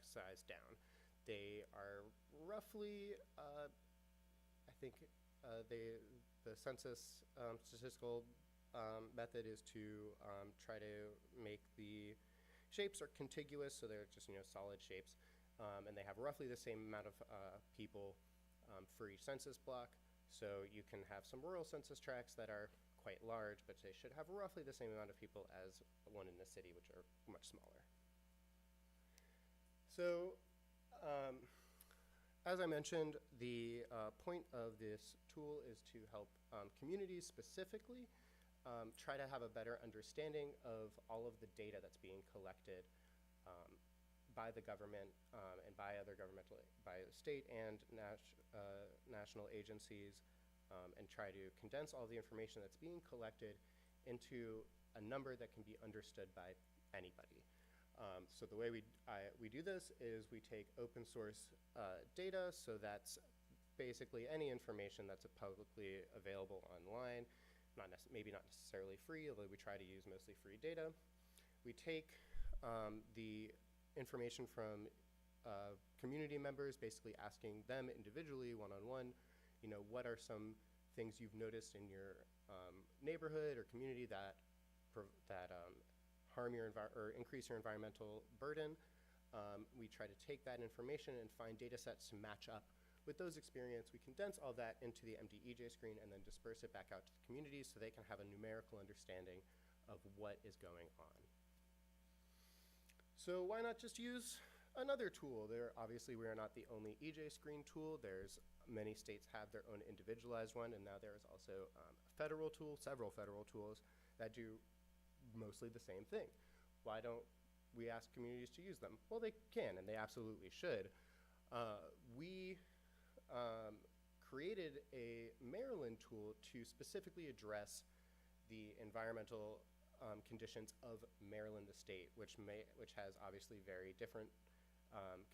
size down. They are roughly, I think the census statistical method is to try to make the shapes are contiguous, so they're just solid shapes, and they have roughly the same amount of people for each census block. So you can have some rural census tracts that are quite large, but they should have roughly the same amount of people as one in the city, which are much smaller. So as I mentioned, the point of this tool is to help communities specifically try to have a better understanding of all of the data that's being collected by the government and by other by state and national agencies, and try to condense all the information that's being collected into a number that can be understood by anybody. So the way we do this is we take open source data, so that's basically any information that's publicly available online, maybe not necessarily free, although we try to use mostly free data. We take the information from community members, basically asking them individually, one-on-one, what are some things you've noticed in your neighborhood or community that harm your or increase your environmental burden. We try to take that information and find data sets to match up with those experiences. We condense all that into the MDEJ screen and then disperse it back out to the communities so they can have a numerical understanding of what is going on. So why not just use another tool? Obviously, we are not the only EJ screen tool. Many states have their own individualized one, and now there is also a federal tool, several federal tools that do mostly the same thing. Why don't we ask communities to use them? Well, they can, and they absolutely should. We created a Maryland tool to specifically address the environmental conditions of Maryland, the state, which has obviously very different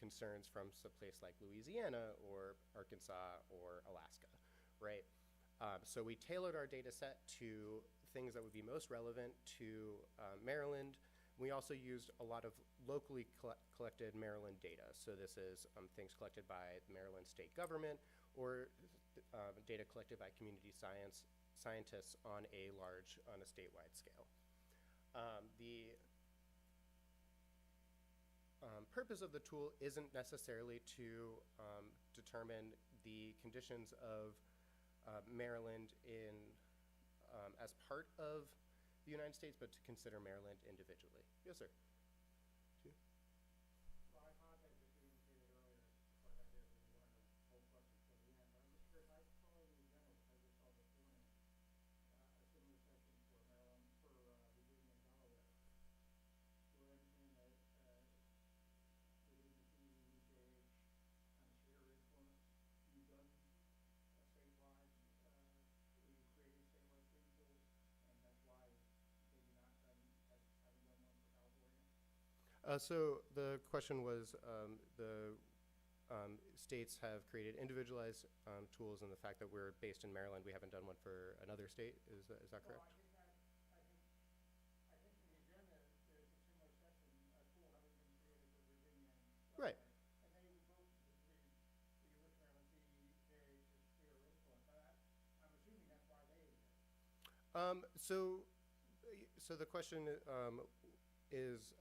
concerns from a place like Louisiana or Arkansas or Alaska, right? So we tailored our data set to things that would be most relevant to Maryland. We also used a lot of locally collected Maryland data. So this is things collected by the Maryland state government or data collected by community scientists on a statewide scale. The purpose of the tool isn't necessarily to determine the conditions of Maryland as part of the United States, but to consider Maryland individually. Yes, sir. Well, I apologize if you indicated earlier, but I did want to hold questions for the end. But I'm just curious, I follow the general because I just saw this morning a similar session for Maryland, for Virginia and Delaware. Do I understand that the CEEJH kind of share influence? You've done a statewide, you created statewide screen tools, and that's why maybe not having done one for California? So the question was, the states have created individualized tools, and the fact that we're based in Maryland, we haven't done one for another state. Is that correct? Well, I think in the agenda there's a similar session, a tool having been created for Virginia and Right. And they would vote the original CEEJH is clear influence. I'm assuming that's why they exist. So the question is,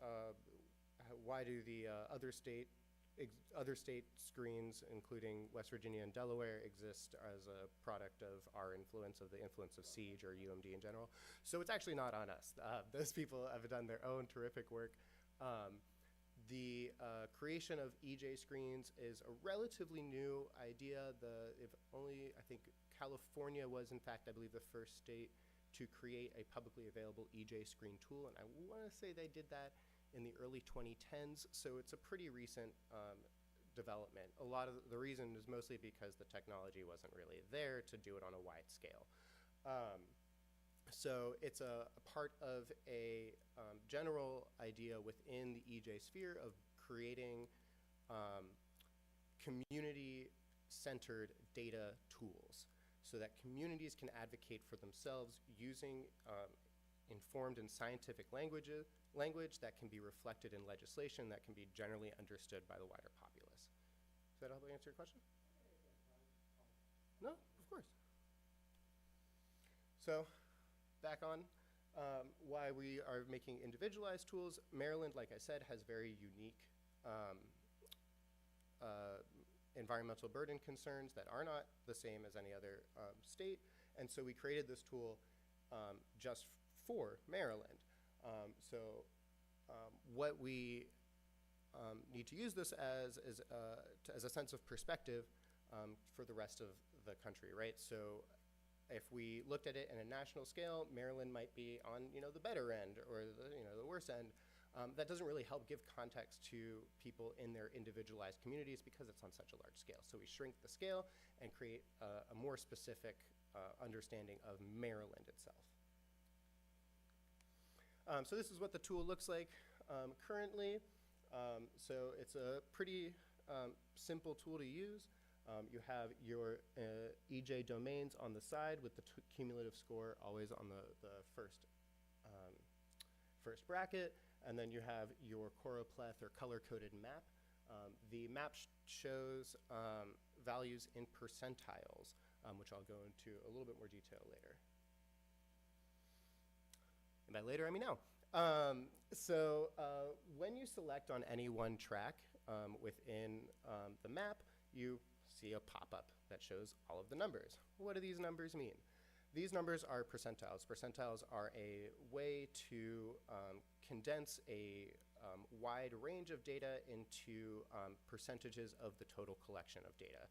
why do the other state screens, including West Virginia and Delaware, exist as a product of our influence, of the influence of CEEJH or UMD in general? So it's actually not on us. Those people have done their own terrific work. The creation of EJ screens is a relatively new idea. I think California was, in fact, I believe, the first state to create a publicly available EJ screen tool, and I want to say they did that in the early 2010s, so it's a pretty recent development. A lot of the reason is mostly because the technology wasn't really there to do it on a wide scale. So it's a part of a general idea within the EJ sphere of creating community-centered data tools so that communities can advocate for themselves using informed and scientific language language that can be reflected in legislation that can be generally understood by the wider populace. Does that help answer your question? No, of course. So back on why we are making individualized tools. Maryland, like I said, has very unique environmental burden concerns that are not the same as any other state. And so we created this tool just for Maryland. What we need to use this as a sense of perspective for the rest of the country, right? So if we looked at it in a national scale, Maryland might be on the better end or the worse end. That doesn't really help give context to people in their individualized communities because it's on such a large scale. So we shrink the scale and create a more specific understanding of Maryland itself. So this is what the tool looks like currently. So it's a pretty simple tool to use. You have your EJ domains on the side with the cumulative score always on the first bracket, and then you have your choropleth or color-coded map. The map shows values in percentiles, which I'll go into a little bit more detail later. And by later, I mean now. When you select on any one track within the map, you see a pop-up that shows all of the numbers. What do these numbers mean? These numbers are percentiles. Percentiles are a way to condense a wide range of data into percentages of the total collection of data.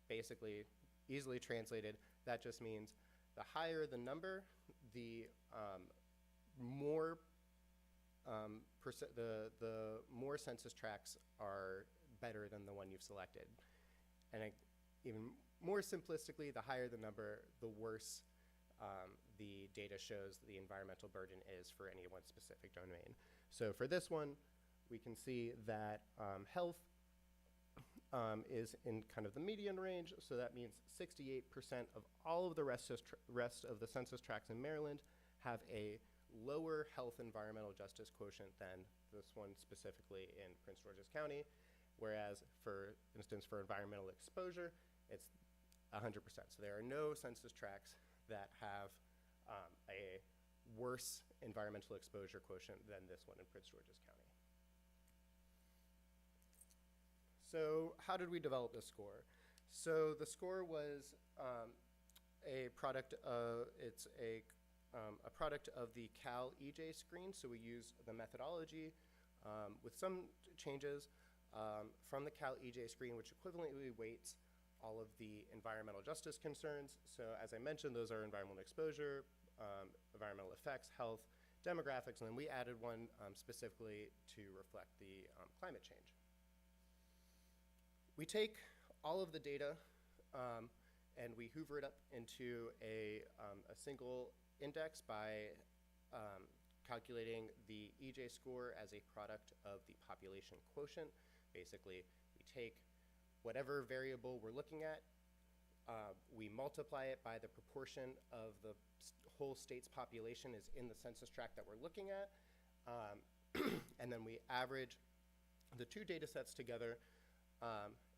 Basically, easily translated, that just means the higher the number, the more census tracts are better than the one you've selected. And even more simplistically, the higher the number, the worse the data shows the environmental burden is for any one specific domain. So for this one, we can see that health is in kind of the median range. So that means 68% of all of the rest of the census tracts in Maryland have a lower health environmental justice quotient than this one specifically in Prince George's County. Whereas, for instance, for environmental exposure, it's 100%. So there are no census tracts that have a worse environmental exposure quotient than this one in Prince George's County. So how did we develop this score? So the score was a product of, it's a product of the Cal EJ screen. So we used the methodology with some changes from the Cal EJ screen, which equivalently weights all of the environmental justice concerns. So as I mentioned, those are environmental exposure, environmental effects, health, demographics, and then we added one specifically to reflect the climate change. We take all of the data and we hoover it up into a single index by calculating the EJ score as a product of the population quotient. Basically, we take whatever variable we're looking at, we multiply it by the proportion of the whole state's population is in the census tract that we're looking at, and then we average the two data sets together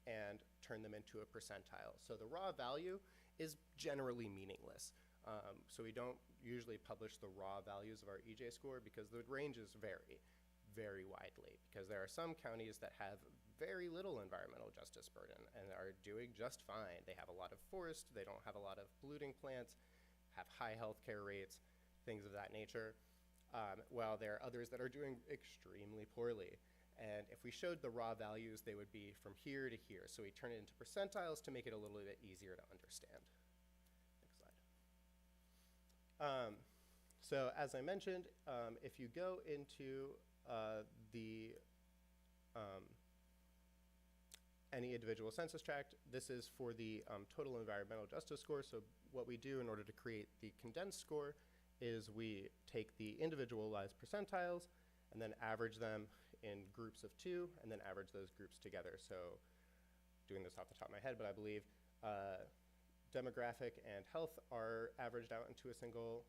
and turn them into a percentile. So the raw value is generally meaningless. So we don't usually publish the raw values of our EJ score because the ranges vary very widely, because there are some counties that have very little environmental justice burden and are doing just fine. They have a lot of forest, they don't have a lot of polluting plants, have high healthcare rates, things of that nature, while there are others that are doing extremely poorly. And if we showed the raw values, they would be from here to here. So we turn it into percentiles to make it a little bit easier to understand. Next slide. So as I mentioned, if you go into any individual census tract, this is for the total environmental justice score. So what we do in order to create the condensed score is we take the individualized percentiles and then average them in groups of 2 and then average those groups together. So doing this off the top of my head, but I believe demographic and health are averaged out into a single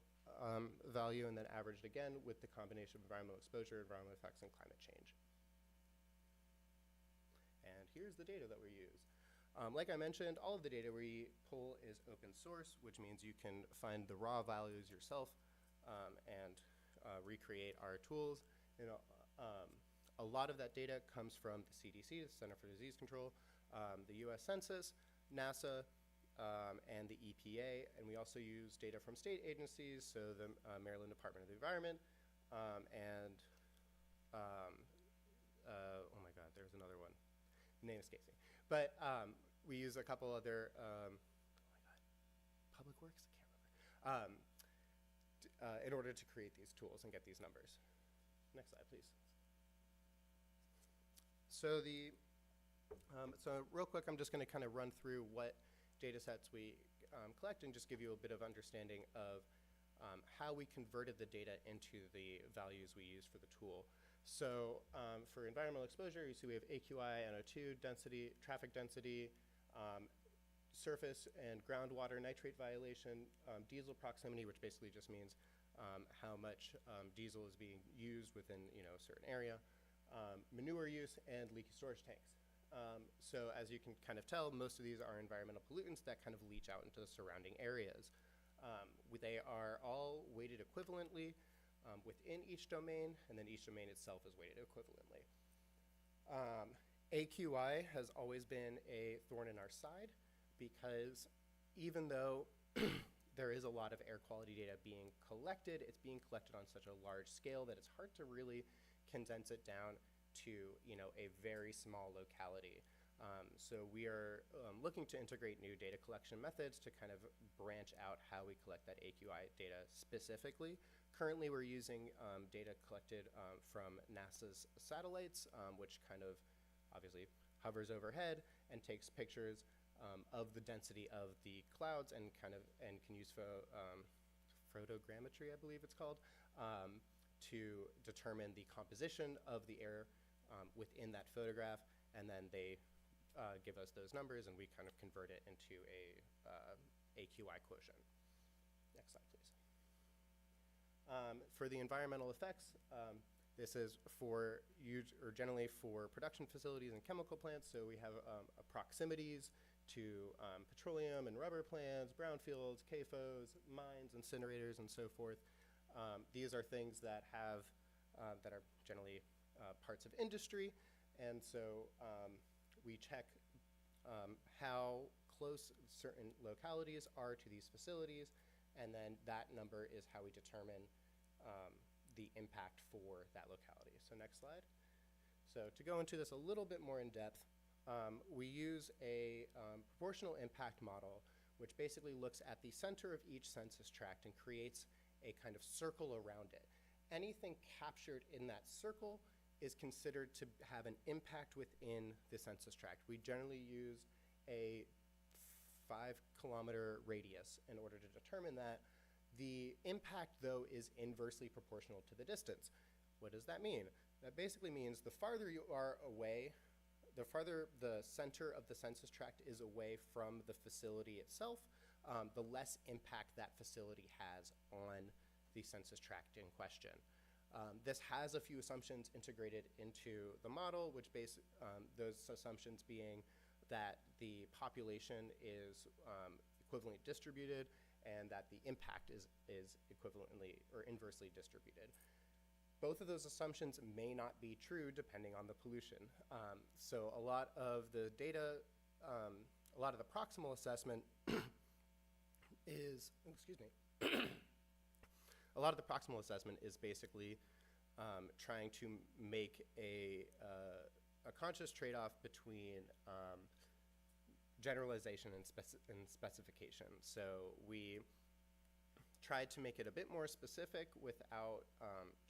value and then averaged again with the combination of environmental exposure, environmental effects, and climate change. And here's the data that we use. Like I mentioned, all of the data we pull is open source, which means you can find the raw values yourself and recreate our tools. You know, a lot of that data comes from the CDC, the Center for Disease Control, the US Census, NASA, and the EPA, and we also use data from state agencies, so the Maryland Department of the Environment, and oh my God, there's another one. The name escapes me. But we use a couple other, oh my God, Public Works? I can't remember. In order to create these tools and get these numbers. Next slide, please. So so real quick, I'm just going to kind of run through what data sets we collect and just give you a bit of understanding of how we converted the data into the values we use for the tool. So for environmental exposure, you see we have AQI, NO2 density, traffic density, surface and groundwater nitrate violation, diesel proximity, which basically just means how much diesel is being used within a certain area, manure use, and leaky storage tanks. So as you can kind of tell, most of these are environmental pollutants that kind of leach out into the surrounding areas. They are all weighted equivalently within each domain, and then each domain itself is weighted equivalently. AQI has always been a thorn in our side because even though there is a lot of air quality data being collected, it's being collected on such a large scale that it's hard to really condense it down to a very small locality. So we are looking to integrate new data collection methods to kind of branch out how we collect that AQI data specifically. Currently, we're using data collected from NASA's satellites, which kind of obviously hovers overhead and takes pictures of the density of the clouds and can use photogrammetry, I believe it's called, to determine the composition of the air within that photograph, and then they give us those numbers, and we kind of convert it into a AQI quotient. Next slide, please. For the environmental effects, this is for generally for production facilities and chemical plants. So we have proximities to petroleum and rubber plants, brownfields, CAFOs, mines, incinerators, and so forth. These are things that have that are generally parts of industry, and so we check how close certain localities are to these facilities, and then that number is how we determine the impact for that locality. So next slide. So to go into this a little bit more in depth, we use a proportional impact model, which basically looks at the center of each census tract and creates a kind of circle around it. Anything captured in that circle is considered to have an impact within the census tract. We generally use a 5-kilometer radius in order to determine that. The impact, though, is inversely proportional to the distance. What does that mean? That basically means the farther you are away, the farther the center of the census tract is away from the facility itself, the less impact that facility has on the census tract in question. This has a few assumptions integrated into the model, which those assumptions being that the population is equivalently distributed and that the impact is equivalently or inversely distributed. Both of those assumptions may not be true depending on the pollution. So a lot of the data, a lot of the proximal assessment is, excuse me, a lot of the proximal assessment is basically trying to make a conscious trade-off between generalization and specification. So we tried to make it a bit more specific without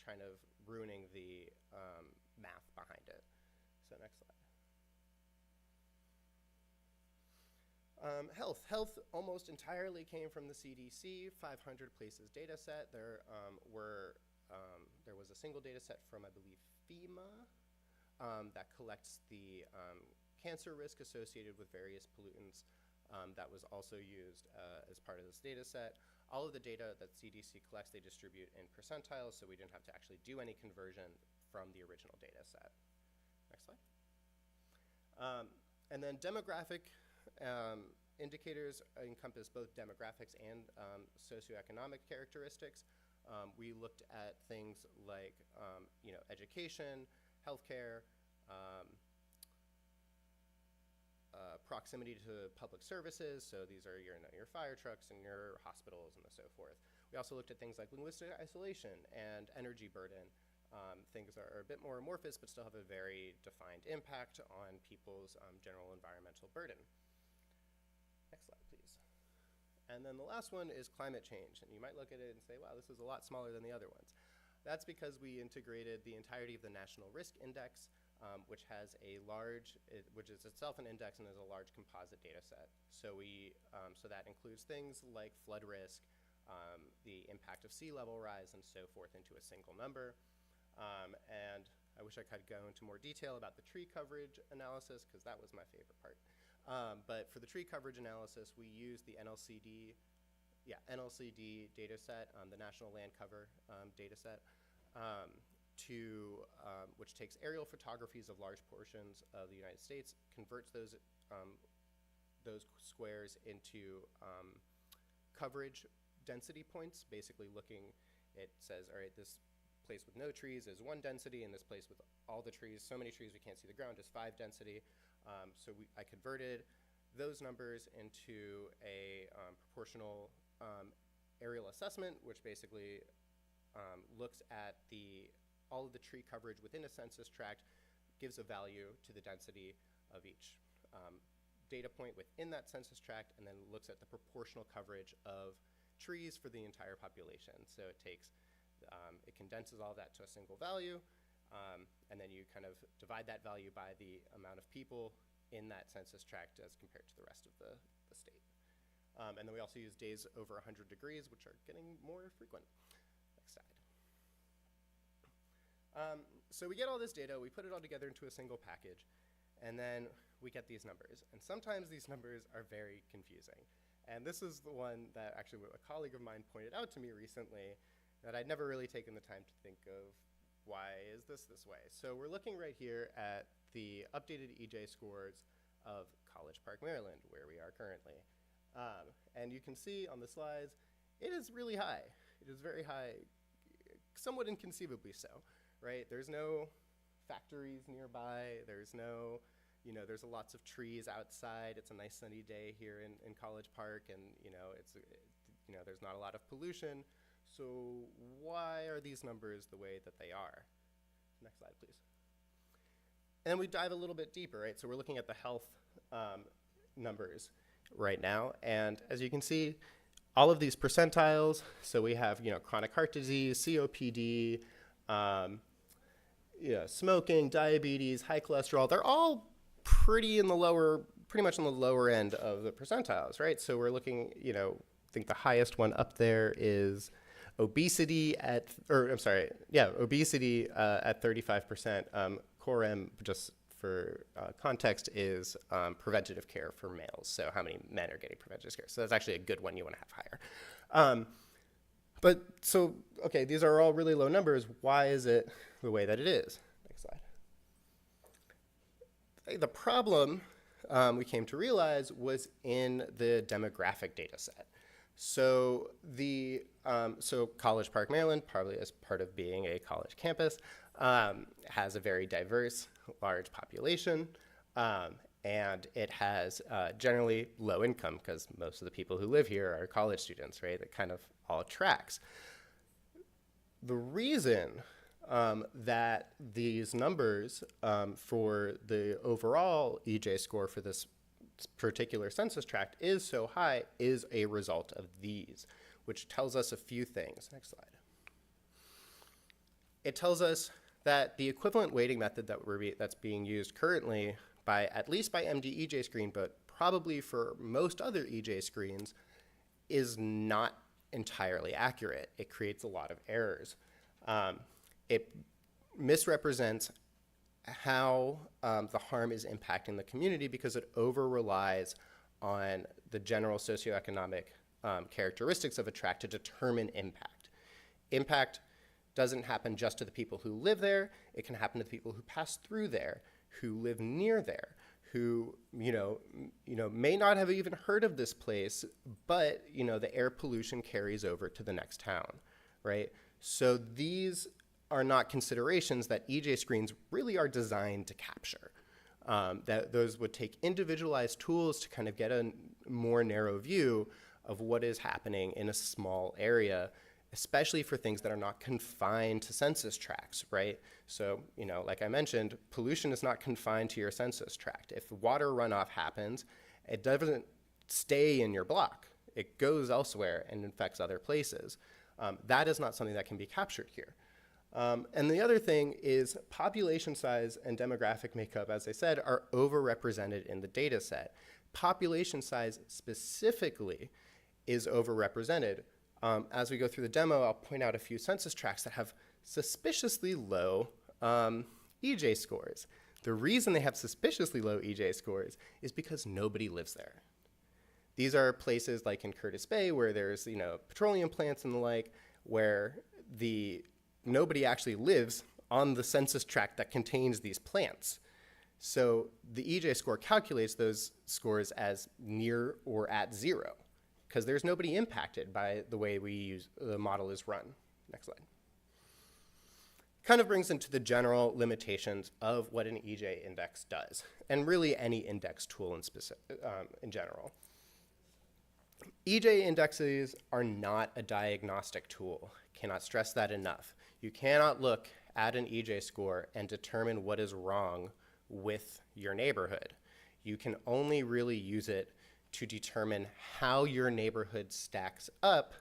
kind of ruining the math behind it. So next slide. Health almost entirely came from the CDC, 500 places data set. There was a single data set from, I believe, FEMA that collects the cancer risk associated with various pollutants that was also used as part of this data set. all of the data that CDC collects, they distribute in percentiles, so we didn't have to actually do any conversion from the original data set. Next slide. And then demographic indicators encompass both demographics and socioeconomic characteristics. We looked at things like education, healthcare, proximity to public services, so these are your fire trucks and your hospitals and so forth. We also looked at things like linguistic isolation and energy burden. Things that are a bit more amorphous but still have a very defined impact on people's general environmental burden. Next slide, please. And then the last one is climate change. And you might look at it and say, wow, this is a lot smaller than the other ones. That's because we integrated the entirety of the National Risk Index, which has which is itself an index and is a large composite data set. So so that includes things like flood risk, the impact of sea level rise, and so forth into a single number. And I wish I could go into more detail about the tree coverage analysis, because that was my favorite part. But for the tree coverage analysis, we used the NLCD data set, the National Land Cover data set, which takes aerial photographies of large portions of the United States, converts those squares into coverage density points, basically it says, all right, this place with no trees is 1 density, and this place with all the trees, so many trees we can't see the ground, is 5 density. So I converted those numbers into a proportional aerial assessment, which basically looks at all of the tree coverage within a census tract, gives a value to the density of each data point within that census tract, and then looks at the proportional coverage of trees for the entire population. So it condenses all that to a single value, and then you kind of divide that value by the amount of people in that census tract as compared to the rest of the state. And then we also use days over 100 degrees, which are getting more frequent. Next slide. So we get all this data, we put it all together into a single package, and then we get these numbers. And sometimes these numbers are very confusing. And this is the one that actually a colleague of mine pointed out to me recently, that I'd never really taken the time to think of, why is this way? So we're looking right here at the updated EJ scores of College Park, Maryland, where we are currently. And you can see on the slides, it is really high. It is very high, somewhat inconceivably so, right? There's no factories nearby. There's there's lots of trees outside. It's a nice sunny day here in College Park, and there's not a lot of pollution. So why are these numbers the way that they are? Next slide, please. And then we dive a little bit deeper, right? So we're looking at the health numbers right now. And as you can see, all of these percentiles, so we have, chronic heart disease, COPD, smoking, diabetes, high cholesterol, they're all pretty much on the lower end of the percentiles, right? So we're looking, I think the highest one up there is obesity at 35%. Core M, just for context, is preventative care for males. So how many men are getting preventative care? So that's actually a good one you want to have higher. Okay, these are all really low numbers. Why is it the way that it is? Next slide. The problem we came to realize was in the demographic data set. So College Park, Maryland, probably as part of being a college campus, has a very diverse, large population, and it has generally low income, because most of the people who live here are college students, right? That kind of all tracks. The reason that these numbers for the overall EJ score for this particular census tract is so high is a result of these, which tells us a few things. Next slide. It tells us that the equivalent weighting method that's being used currently at least by MD EJ screen, but probably for most other EJ screens, is not entirely accurate. It creates a lot of errors. It misrepresents how the harm is impacting the community, because it over relies on the general socioeconomic characteristics of a tract to determine impact. Impact doesn't happen just to the people who live there. It can happen to the people who pass through there, who live near there, who may not have even heard of this place, but the air pollution carries over to the next town, right? So these are not considerations that EJ screens really are designed to capture. That those would take individualized tools to kind of get a more narrow view of what is happening in a small area, especially for things that are not confined to census tracts, right? So, like I mentioned, pollution is not confined to your census tract. If water runoff happens, it doesn't stay in your block. It goes elsewhere and infects other places. That is not something that can be captured here. And the other thing is population size and demographic makeup, as I said, are overrepresented in the data set. Population size specifically is overrepresented. As we go through the demo, I'll point out a few census tracts that have suspiciously low EJ scores. The reason they have suspiciously low EJ scores is because nobody lives there. These are places like in Curtis Bay where there's petroleum plants and the like, where nobody actually lives on the census tract that contains these plants. So the EJ score calculates those scores as near or at 0, because there's nobody impacted by the way the model is run. Next slide. Kind of brings into the general limitations of what an EJ index does, and really any index tool in general. EJ indexes are not a diagnostic tool. Cannot stress that enough. You cannot look at an EJ score and determine what is wrong with your neighborhood. You can only really use it to determine how your neighborhood stacks up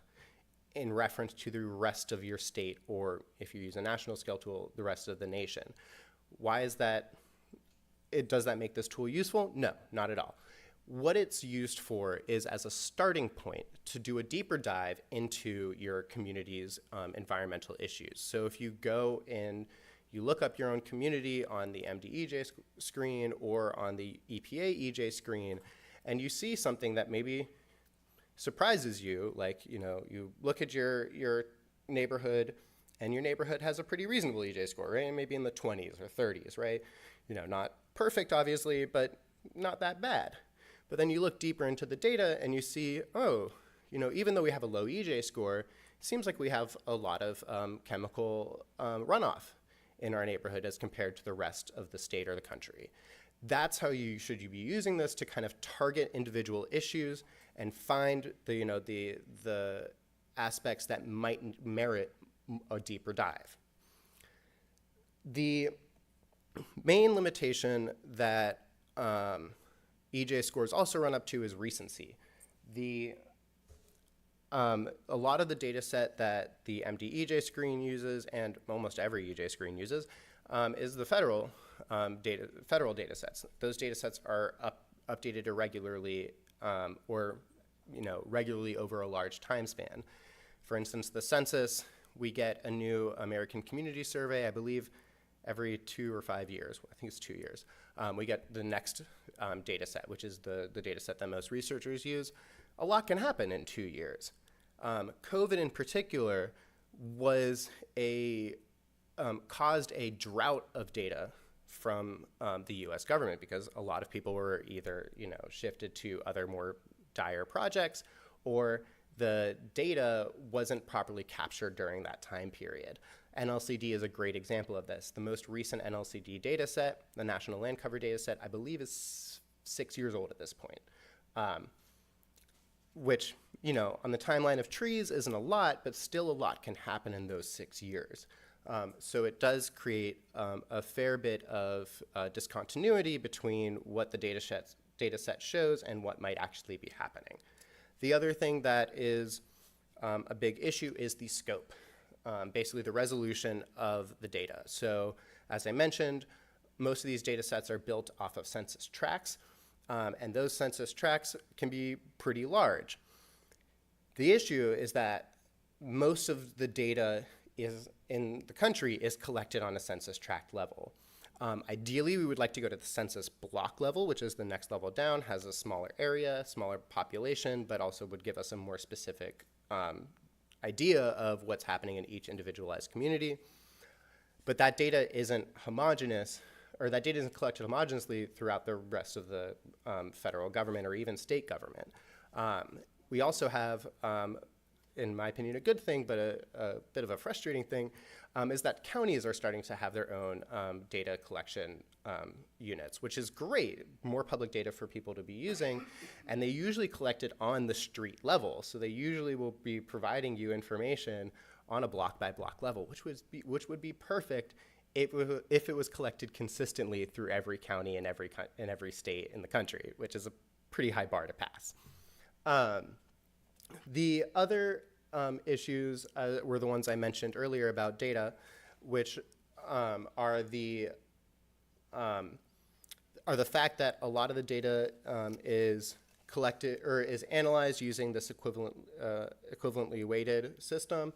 in reference to the rest of your state, or if you use a national scale tool, the rest of the nation. Why is that? Does that make this tool useful? No, not at all. What it's used for is as a starting point to do a deeper dive into your community's environmental issues. So if you go and you look up your own community on the MDEJ screen or on the EPA EJ screen, and you see something that maybe surprises you, like you look at your neighborhood, and your neighborhood has a pretty reasonable EJ score, right? Maybe in the 20s or 30s, right? Not perfect, obviously, but not that bad. But then you look deeper into the data and you see, oh, even though we have a low EJ score, it seems like we have a lot of chemical runoff in our neighborhood as compared to the rest of the state or the country. That's how you should be using this to kind of target individual issues and find the aspects that might merit a deeper dive. The main limitation that EJ scores also run up to is recency. A lot of the data set that the MDEJ screen uses, and almost every EJ screen uses, is the federal data sets. Those data sets are updated irregularly or regularly over a large time span. For instance, the census, we get a new American Community Survey, I believe, every 2 or 5 years. I think it's 2 years. We get the next data set, which is the data set that most researchers use. A lot can happen in 2 years. COVID in particular caused a drought of data from the US government because a lot of people were either shifted to other more dire projects, or the data wasn't properly captured during that time period. NLCD is a great example of this. The most recent NLCD data set, the National Land Cover data set, I believe is 6 years old at this point, which, on the timeline of trees isn't a lot, but still a lot can happen in those 6 years. So it does create a fair bit of discontinuity between what the data set shows and what might actually be happening. The other thing that is a big issue is the scope, basically the resolution of the data. So as I mentioned, most of these data sets are built off of census tracts, and those census tracts can be pretty large. The issue is that most of the data in the country is collected on a census tract level. Ideally, we would like to go to the census block level, which is the next level down, has a smaller area, smaller population, but also would give us a more specific idea of what's happening in each individualized community. But that data isn't homogeneous, or that data isn't collected homogenously throughout the rest of the federal government or even state government. We also have, in my opinion, a good thing, but a bit of a frustrating thing, is that counties are starting to have their own data collection units, which is great, more public data for people to be using, and they usually collect it on the street level. So they usually will be providing you information on a block by block level, which would be perfect if it was collected consistently through every county and every state in the country, which is a pretty high bar to pass. The other issues were the ones I mentioned earlier about data, which are the fact that a lot of the data is collected or is analyzed using this equivalently weighted system.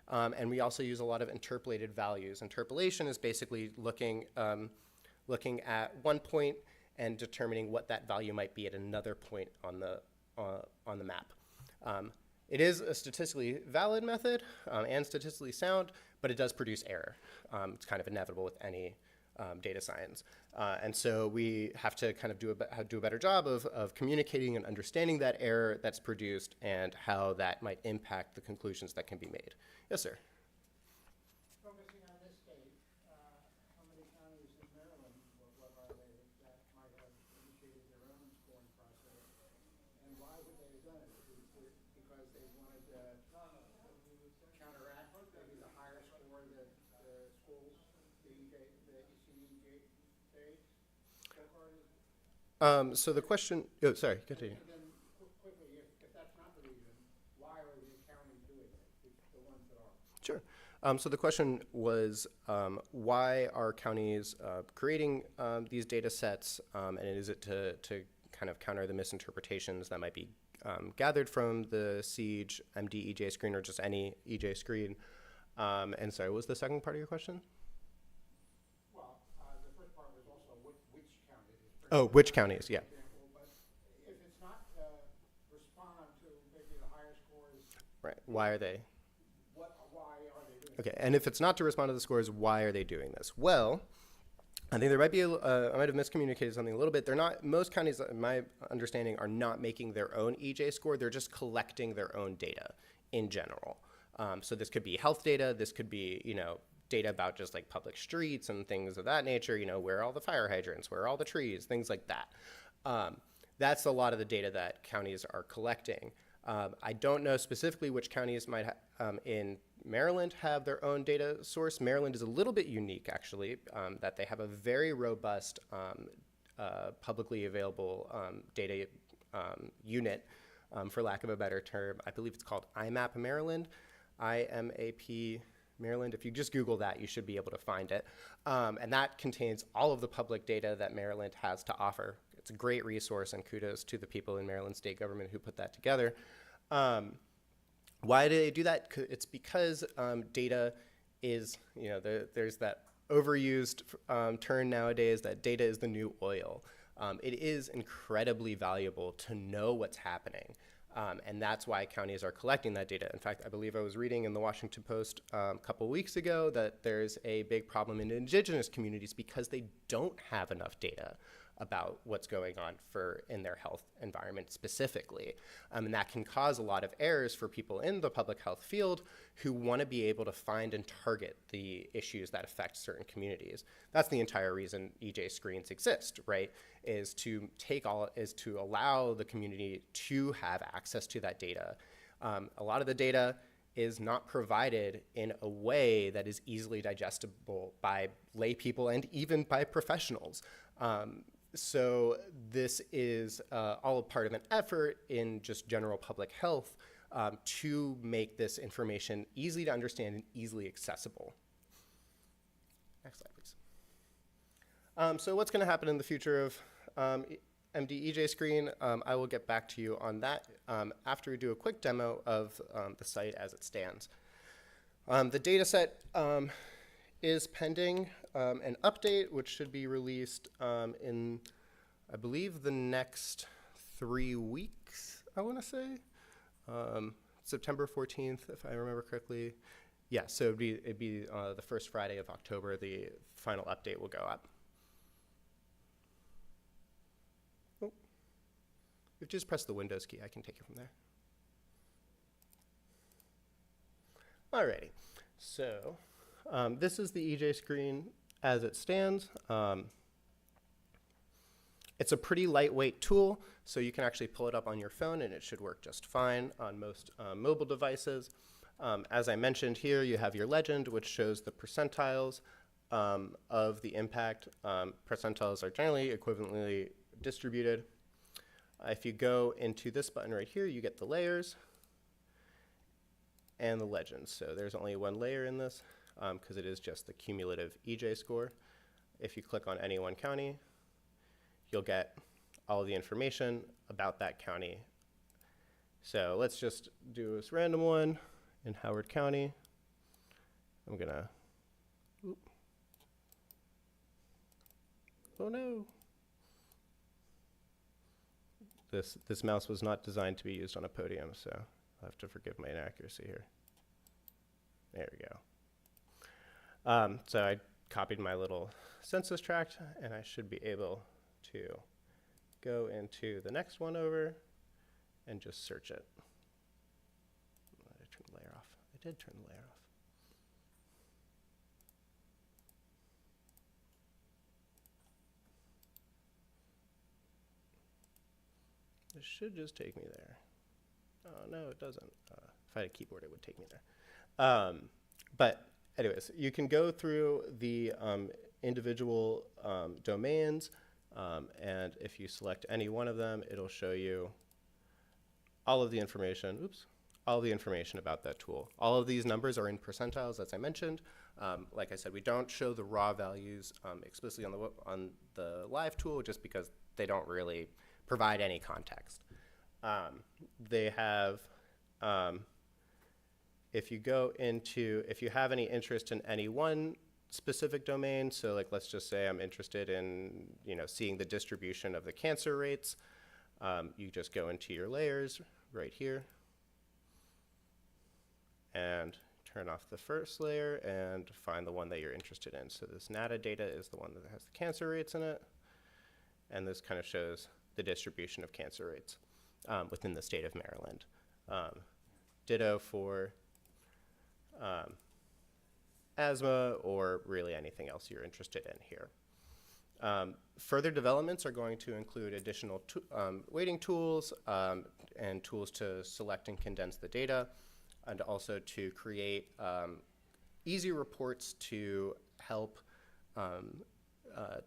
And we also use a lot of interpolated values. Interpolation is basically looking at one point and determining what that value might be at another point on the map. It is a statistically valid method and statistically sound, but it does produce error. It's kind of inevitable with any data science. And so we have to kind of do a better job of communicating and understanding that error that's produced and how that might impact the conclusions that can be made. Yes, sir. Focusing on this state, how many counties in Maryland, what are they that might have initiated their own scoring process? And why would they have done it? Is it because they wanted to counteract maybe the higher score that the schools, the CEEJH scorecard is? So the question, oh, sorry, continue. And then quickly, if that's not the reason, why are the counties doing it, the ones that are? Sure. So the question was, why are counties creating these data sets, and is it to kind of counter the misinterpretations that might be gathered from the CEEJH MD EJ screen or just any EJ screen? And sorry, what was the second part of your question? Well, the first part was also which counties. Oh, which counties, yeah. But if it's not to respond to maybe the higher scores, Right, why are they? why are they doing it? Okay, and if it's not to respond to the scores, why are they doing this? Well, I think there might be, I might have miscommunicated something a little bit. They're not, most counties, in my understanding, are not making their own EJ score. They're just collecting their own data in general. So this could be health data. This could be, data about just like public streets and things of that nature, where are all the fire hydrants, where are all the trees, things like that. That's a lot of the data that counties are collecting. I don't know specifically which counties might in Maryland have their own data source. Maryland is a little bit unique, actually, that they have a very robust publicly available data unit, for lack of a better term. I believe it's called IMAP Maryland, IMAP Maryland. If you just Google that, you should be able to find it. And that contains all of the public data that Maryland has to offer. It's a great resource, and kudos to the people in Maryland state government who put that together. Why do they do that? It's because data is, there's that overused term nowadays that data is the new oil. It is incredibly valuable to know what's happening. And that's why counties are collecting that data. In fact, I believe I was reading in the Washington Post a couple weeks ago that there's a big problem in indigenous communities because they don't have enough data about what's going on in their health environment specifically. And that can cause a lot of errors for people in the public health field who want to be able to find and target the issues that affect certain communities. That's the entire reason EJ screens exist, right? Is to allow the community to have access to that data. A lot of the data is not provided in a way that is easily digestible by lay people and even by professionals. So this is all a part of an effort in just general public health to make this information easy to understand and easily accessible. Next slide, please. So what's going to happen in the future of MD EJ screen? I will get back to you on that after we do a quick demo of the site as it stands. The data set is pending an update which should be released in, I believe, the next 3 weeks, I want to say. September 14th, if I remember correctly. Yeah, so it'd be the first Friday of October, the final update will go up. Oh. If you just press the Windows key, I can take it from there. Alrighty, so this is the EJ screen as it stands. It's a pretty lightweight tool, so you can actually pull it up on your phone and it should work just fine on most mobile devices. As I mentioned here, you have your legend, which shows the percentiles of the impact. Percentiles are generally equivalently distributed. If you go into this button right here, you get the layers and the legends. So there's only one layer in this because it is just the cumulative EJ score. If you click on any one county, you'll get all of the information about that county. So let's just do this random one in Howard County. I'm gonna, oh no. This mouse was not designed to be used on a podium, so I'll have to forgive my inaccuracy here. There we go. So I copied my little census tract, and I should be able to go into the next one over and just search it. Did I turn the layer off? I did turn the layer off. This should just take me there. Oh, no, it doesn't. If I had a keyboard, it would take me there. But anyways, you can go through the individual domains, and if you select any one of them, it'll show you all of the information, all the information about that tool. All of these numbers are in percentiles, as I mentioned. Like I said, we don't show the raw values explicitly on the live tool just because they don't really provide any context. They have, if you have any interest in any one specific domain, so like let's just say I'm interested in seeing the distribution of the cancer rates, you just go into your layers right here and turn off the first layer and find the one that you're interested in. So this NADA data is the one that has the cancer rates in it, and this kind of shows the distribution of cancer rates within the state of Maryland. Ditto for asthma or really anything else you're interested in here. Further developments are going to include additional weighting tools and tools to select and condense the data, and also to create easy reports to help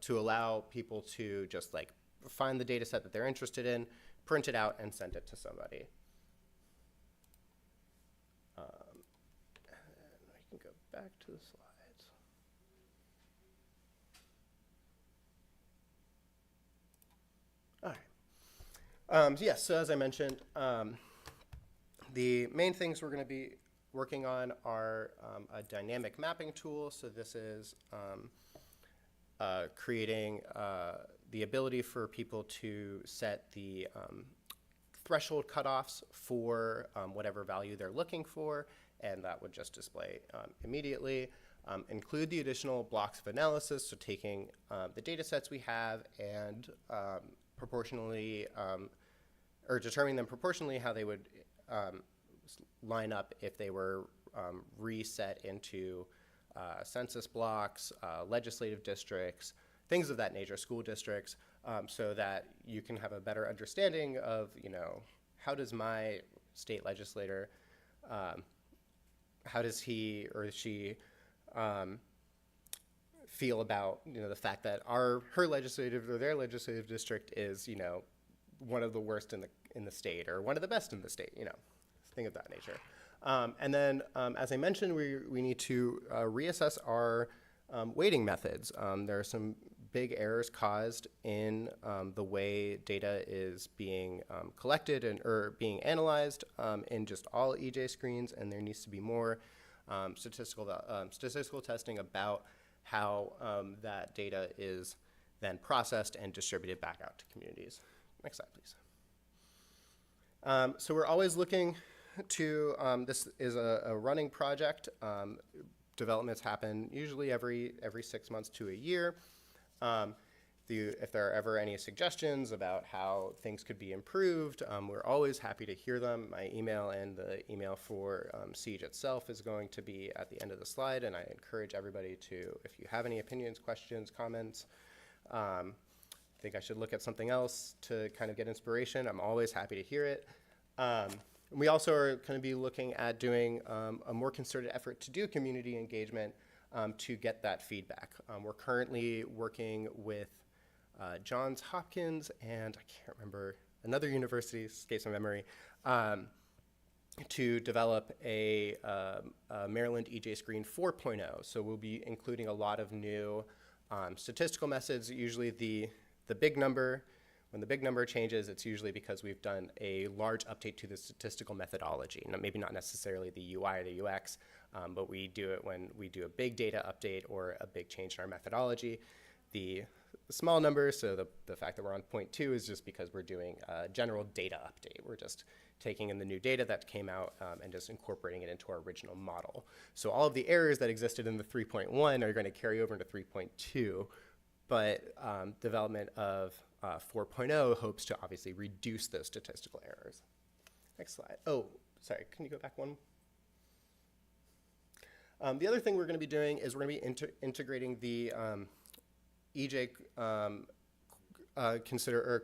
to allow people to just like find the data set that they're interested in, print it out, and send it to somebody. And I can go back to the slides. All right. Yes, so as I mentioned, the main things we're going to be working on are a dynamic mapping tool. So this is creating the ability for people to set the threshold cutoffs for whatever value they're looking for, and that would just display immediately. Include the additional blocks of analysis, so taking the data sets we have and proportionally, or determining them proportionally how they would line up if they were reset into census blocks, legislative districts, things of that nature, school districts, so that you can have a better understanding of, how does my state legislator, how does he or she feel about, the fact that her legislative or their legislative district is, one of the worst in the state or one of the best in the state, thing of that nature. And then, as I mentioned, we need to reassess our weighting methods. There are some big errors caused in the way data is being collected or being analyzed in just all EJ screens, and there needs to be more statistical testing about how that data is then processed and distributed back out to communities. Next slide, please. So we're always looking to, this is a running project. Developments happen usually every 6 months to a year. If there are ever any suggestions about how things could be improved, we're always happy to hear them. My email and the email for CEEJH itself is going to be at the end of the slide, and I encourage everybody to, if you have any opinions, questions, comments, think I should look at something else to kind of get inspiration, I'm always happy to hear it. We also are going to be looking at doing a more concerted effort to do community engagement to get that feedback. We're currently working with Johns Hopkins and I can't remember, another university, escapes my memory, to develop a Maryland EJ Screen 4.0. So we'll be including a lot of new statistical methods. Usually the big number, when the big number changes, it's usually because we've done a large update to the statistical methodology. Now, maybe not necessarily the UI or the UX, but we do it when we do a big data update or a big change in our methodology. The small number, so the fact that we're on 0.2 is just because we're doing a general data update. We're just taking in the new data that came out and just incorporating it into our original model. So all of the errors that existed in the 3.1 are going to carry over into 3.2, but development of 4.0 hopes to obviously reduce those statistical errors. Next slide. Oh, sorry, can you go back one? The other thing we're going to be doing is we're going to be integrating the EJ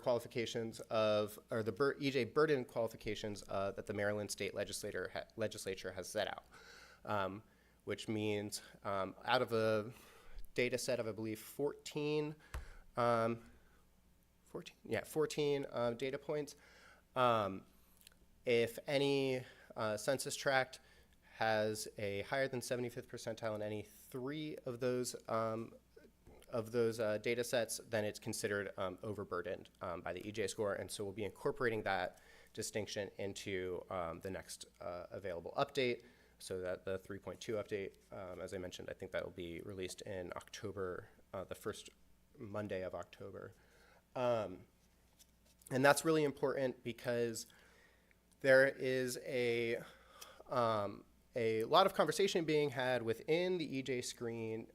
qualifications of, or the EJ burden qualifications that the Maryland State Legislature has set out, which means out of a data set of, I believe, 14 data points, if any census tract has a higher than 75th percentile in any 3 of those data sets, then it's considered overburdened by the EJ score. And so we'll be incorporating that distinction into the next available update, so that the 3.2 update, as I mentioned, I think that will be released in October, the first Monday of October. And that's really important because there is a lot of conversation being had within the EJ Screen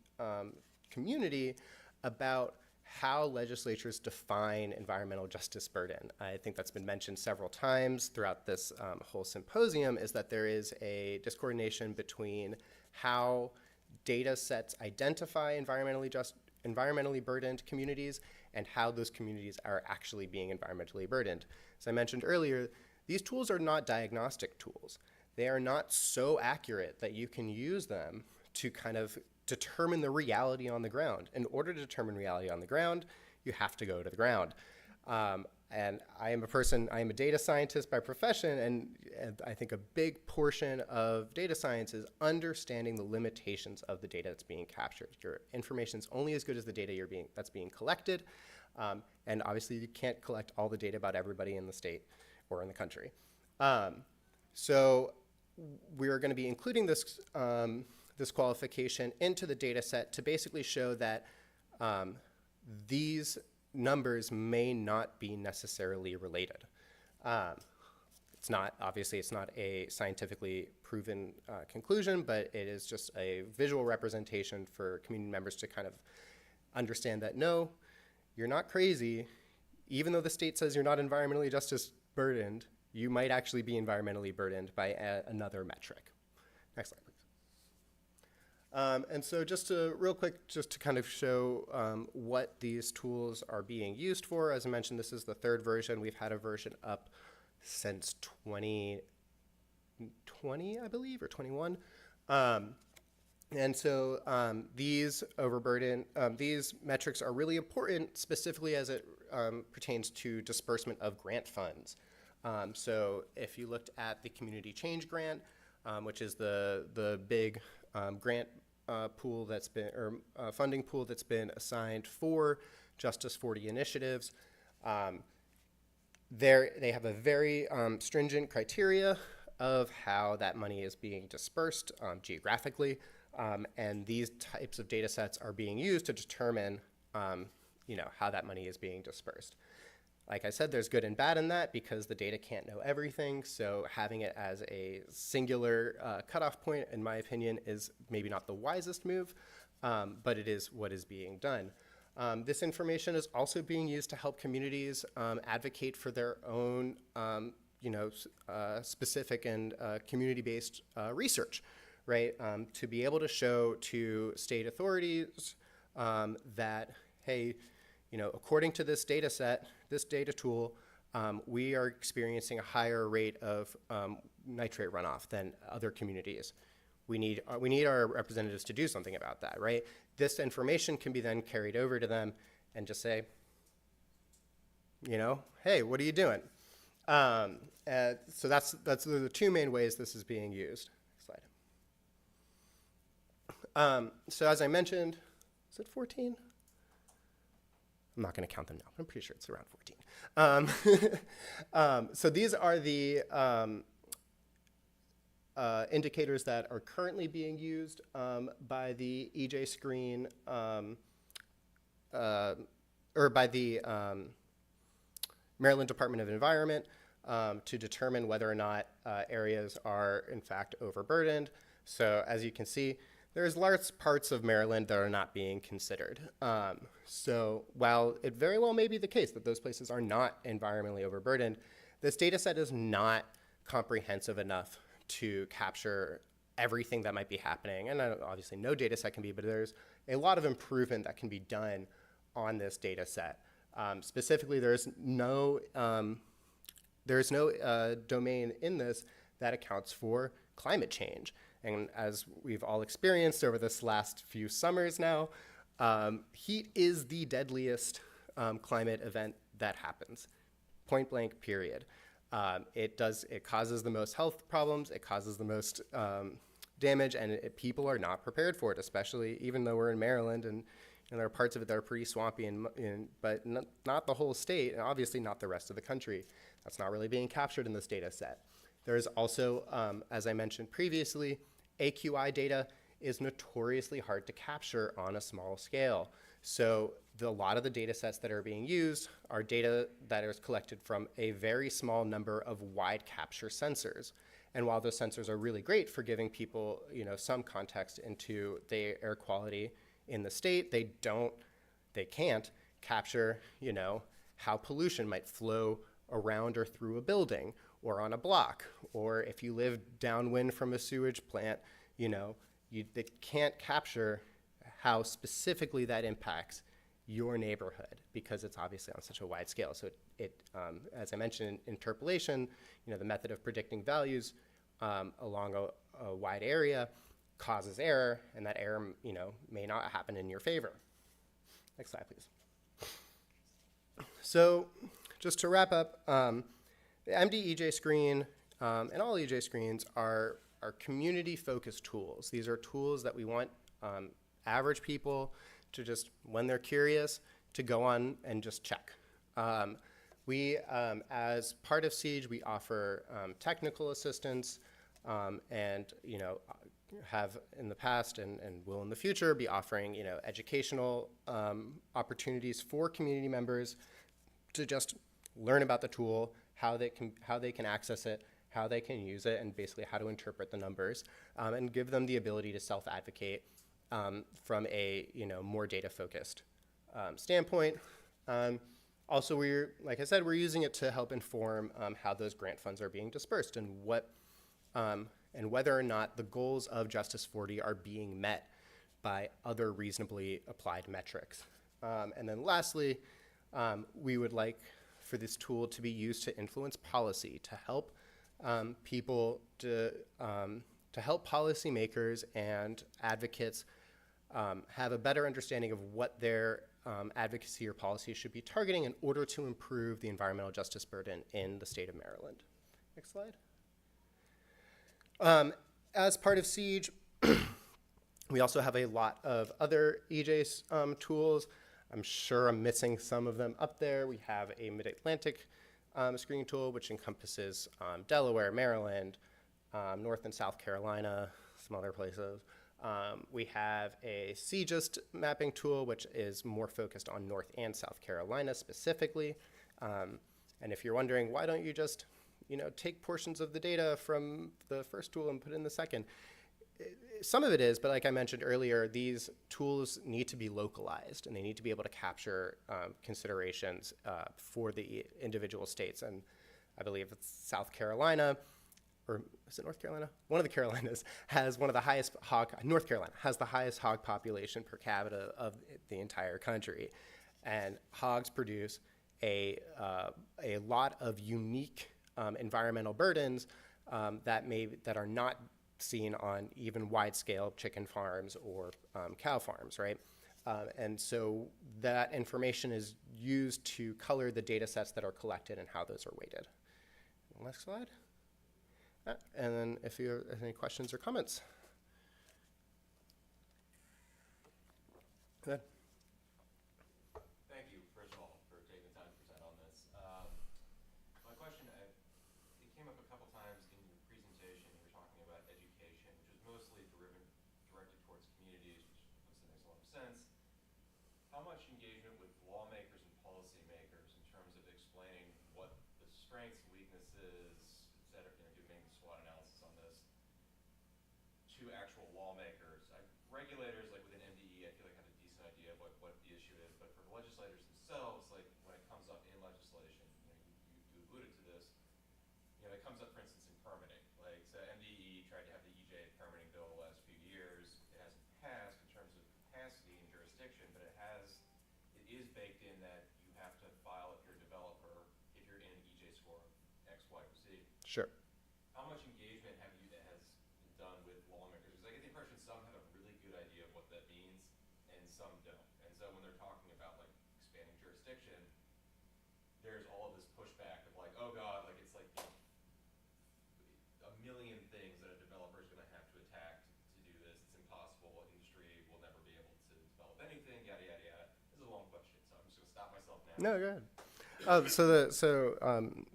community about how legislatures define environmental justice burden. I think that's been mentioned several times throughout this whole symposium, is that there is a discoordination between how data sets identify environmentally burdened communities and how those communities are actually being environmentally burdened. As I mentioned earlier, these tools are not diagnostic tools. They are not so accurate that you can use them to kind of determine the reality on the ground. In order to determine reality on the ground, you have to go to the ground. And I am a data scientist by profession, and I think a big portion of data science is understanding the limitations of the data that's being captured. Your information is only as good as the data that's being collected, and obviously you can't collect all the data about everybody in the state or in the country. So we're going to be including this this qualification into the data set to basically show that these numbers may not be necessarily related. Obviously it's not a scientifically proven conclusion, but it is just a visual representation for community members to kind of understand that, no, you're not crazy. Even though the state says you're not environmentally justice burdened, you might actually be environmentally burdened by another metric. Next slide, please. And so just real quick, just to kind of show what these tools are being used for. As I mentioned, this is the 3rd version. We've had a version up since 2020, I believe, or 21. And so these metrics are really important, specifically as it pertains to disbursement of grant funds. So if you looked at the Community Change Grant, which is the big grant pool that's been, or funding pool that's been assigned for Justice 40 initiatives, they have a very stringent criteria of how that money is being dispersed geographically. And these types of data sets are being used to determine how that money is being dispersed. Like I said, there's good and bad in that because the data can't know everything. So having it as a singular cutoff point, in my opinion, is maybe not the wisest move, but it is what is being done. This information is also being used to help communities advocate for their own specific and community-based research, right? To be able to show to state authorities that, hey, according to this data set, this data tool, we are experiencing a higher rate of nitrate runoff than other communities. We need our representatives to do something about that, right? This information can be then carried over to them and just say, hey, what are you doing? So that's the two main ways this is being used. Next slide. So as I mentioned, is it 14? I'm not going to count them now, but I'm pretty sure it's around 14. So these are the indicators that are currently being used by the EJ screen or by the Maryland Department of Environment to determine whether or not areas are in fact overburdened. So as you can see, there's large parts of Maryland that are not being considered. So while it very well may be the case that those places are not environmentally overburdened, this data set is not comprehensive enough to capture everything that might be happening. And obviously no data set can be, but there's a lot of improvement that can be done on this data set. Specifically, there's no domain in this that accounts for climate change. And as we've all experienced over this last few summers now, heat is the deadliest climate event that happens, point blank, period. It causes the most health problems, it causes the most damage, and people are not prepared for it, especially even though we're in Maryland and there are parts of it that are pretty swampy, but not the whole state, and obviously not the rest of the country. That's not really being captured in this data set. There's also, as I mentioned previously, AQI data is notoriously hard to capture on a small scale. So a lot of the data sets that are being used are data that is collected from a very small number of wide capture sensors. And while those sensors are really great for giving people some context into the air quality in the state, they can't capture how pollution might flow around or through a building or on a block, or if you live downwind from a sewage plant, they can't capture how specifically that impacts your neighborhood because it's obviously on such a wide scale. So as I mentioned in interpolation, the method of predicting values along a wide area causes error, and that error may not happen in your favor. Next slide, please. So just to wrap up, the MD-EJ screen and all EJ screens are community-focused tools. These are tools that we want average people to just, when they're curious, to go on and just check. We, as part of CEEJH, we offer technical assistance and have in the past and will in the future be offering educational opportunities for community members to just learn about the tool, how they can access it, how they can use it, and basically how to interpret the numbers, and give them the ability to self-advocate from a more data-focused standpoint. Also, like I said, we're using it to help inform how those grant funds are being dispersed and whether or not the goals of Justice 40 are being met by other reasonably applied metrics. And then lastly, we would like for this tool to be used to influence policy, to help people, to help policymakers and advocates have a better understanding of what their advocacy or policy should be targeting in order to improve the environmental justice burden in the state of Maryland. Next slide. As part of CEEJH, we also have a lot of other EJ tools. I'm sure I'm missing some of them up there. We have a Mid-Atlantic screening tool, which encompasses Delaware, Maryland, North and South Carolina, some other places. We have a CEEJH mapping tool, which is more focused on North and South Carolina specifically. And if you're wondering, why don't you just, take portions of the data from the first tool and put it in the second? Some of it is, but like I mentioned earlier, these tools need to be localized and they need to be able to capture considerations for the individual states. And I believe it's South Carolina, or is it North Carolina? One of the Carolinas has one of the highest North Carolina has the highest hog population per capita of the entire country. And hogs produce a lot of unique environmental burdens that are not seen on even wide-scale chicken farms or cow farms, right? And so that information is used to color the data sets that are collected and how those are weighted. Next slide. And then if you have any questions or comments. Go ahead. Thank you, first of all, for taking the time to present on this. My question, it came up a couple times in your presentation. You were talking about education, which is mostly directed towards communities, which makes a lot of sense. How much engagement with lawmakers and policymakers in terms of explaining what the strengths, weaknesses, et cetera, doing SWOT analysis on this, to actual lawmakers? Regulators, like within MDE, I feel like have a decent idea of what the issue is, but for the legislators themselves, like when it comes up in legislation, you alluded to this, it comes up, for instance, in permitting. Like, so MDE tried to have the EJ permitting bill the last few years. It hasn't passed in terms of capacity and jurisdiction, but it is baked in that you have to file if you're a developer, if you're in an EJ score of X, Y, or Z. Sure. How much engagement has been done with lawmakers? Because I get the impression some have a really good idea of what that means, and some don't. And so when they're talking about like expanding jurisdiction, there's all of this pushback of like, oh God, like it's like a million things that a developer is going to have to attack to do this. It's impossible. Industry will never be able to develop anything. Yada yada yada. This is a long question, so I'm just going to stop myself now. No, go ahead.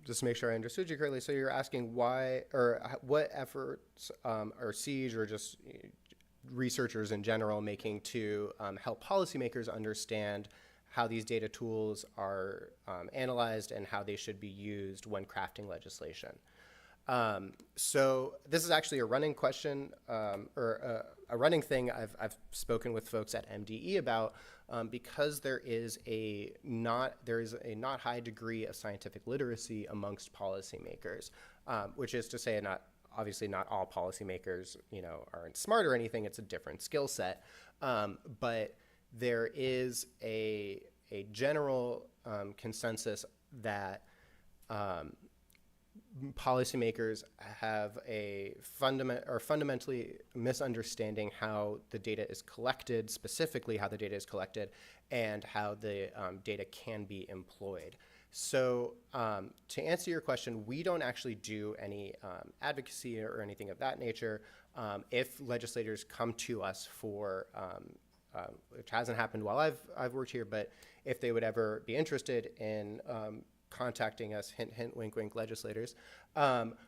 Just to make sure I understood you correctly, so you're asking why or what efforts are CEEJH or just researchers in general making to help policymakers understand how these data tools are analyzed and how they should be used when crafting legislation. So this is actually a running question or a running thing I've spoken with folks at MDE about because there is a not high degree of scientific literacy amongst policymakers, which is to say obviously not all policymakers aren't smart or anything. It's a different skill set, but there is a general consensus that policymakers have a fundamentally misunderstanding how the data is collected, specifically how the data is collected, and how the data can be employed. So to answer your question, we don't actually do any advocacy or anything of that nature. If legislators come to us for, which hasn't happened while I've worked here, but if they would ever be interested in contacting us, hint, hint, wink, wink, legislators,